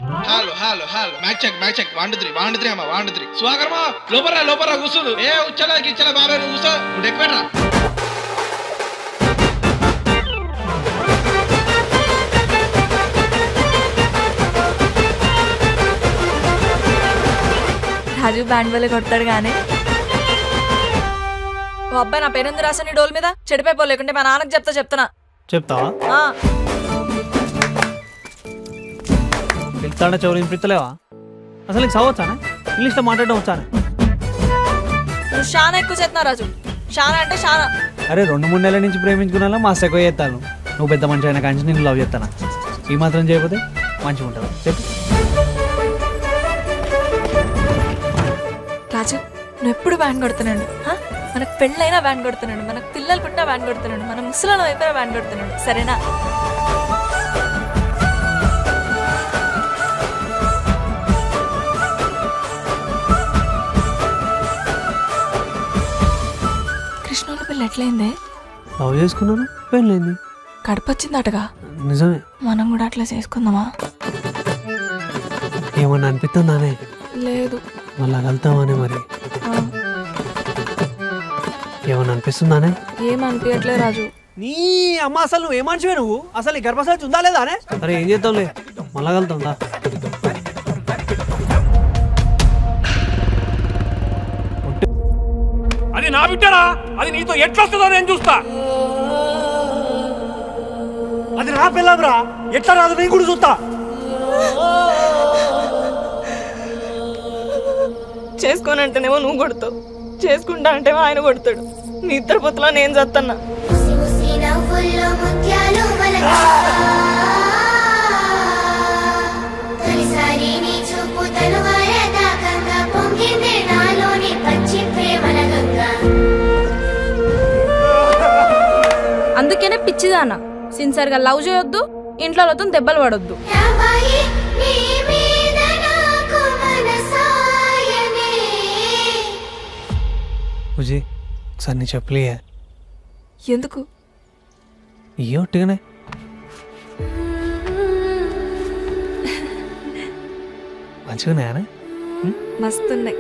hello hello hello match check 1 2 3 అమ్మా 1 2 3 స్వాగరమా లోపరా కూర్చుండు ఏ ఉచ్చలా గిచ్చలా బాగా కూర్చో నువ్వు ఎక్కువరా రాజు బ్యాండ్ వల్ల కొడతాడు కానీ ఓ అబ్బాయి నా పేరెందుకు రాసా నీ డోల్ మీద చెడిపోయి లేకుంటే మా నాన్నకి చెప్తున్నా చెప్తావా పిలుతాడా చౌరీ పిలుతలేవా అసలు నీకు చదవచ్చానే ఇంగ్లీష్లో మాట్లాడడం వచ్చానే నువ్వు చాలా ఎక్కువ చేస్తున్నావు రాజు చాలా అంటే చాలా అరే 2-3 నెలల నుంచి ప్రేమించుకున్నా మాస్టర్ ఎక్కువ చేస్తాను నువ్వు పెద్ద మంచి అయిన కానీ నేను లవ్ చేస్తాను ఈ మాత్రం చేయకపోతే మంచిగా ఉంటుంది చెప్పు రాజు నువ్వు ఎప్పుడు బ్యాండ్ కొడుతున్నాడు మనకు పెళ్ళైనా బ్యాండ్ కొడుతున్నాడు మనకు పిల్లలు పుట్టినా బ్యాండ్ కొడుతున్నాడు మన ముసలలో అయిపోయినా బ్యాండ్ కొడుతున్నాడు సరేనా కృష్ణుల పిల్ల ఎట్లయిందే లవ్ చేసుకున్నాను పెళ్ళైంది గడపొచ్చిందటగా నిజమే మనం కూడా అట్లా చేసుకుందామా ఏమన్నా అనిపిస్తుందానే లేదు మళ్ళా కలుతామని మరి ఏమన్నా అనిపిస్తుందానే ఏమనిపించట్లే రాజు నీ అమ్మ అసలు నువ్వు ఏమనిచివే నువ్వు అసలు ఈ గర్భశాల ఉందా లేదా అనే అరే ఏం చేద్దాంలే మళ్ళా కలుతుందా అది నా బిడ్డరా అది నీతో ఎట్లొస్తుందో నేను చూస్తా అది నా పిల్లరా ఎట్లా రాదు నేను కూడా చూస్తా చేసుకోనంటేనేమో నువ్వు కొడతావు చేసుకుంటా అంటేమో ఆయన కొడతాడు మీ ఇద్దరు పొత్తులో నేను చస్తున్నా అందుకేనే పిచ్చిదానా సిన్సియర్గా లవ్ చేయొద్దు ఇంట్లో దెబ్బలు పడొద్దు పూజీ ఒకసారి నీ చెప్పలే ఎందుకు ఏ ఒట్టిగానే మంచిగానే మస్తున్నాయి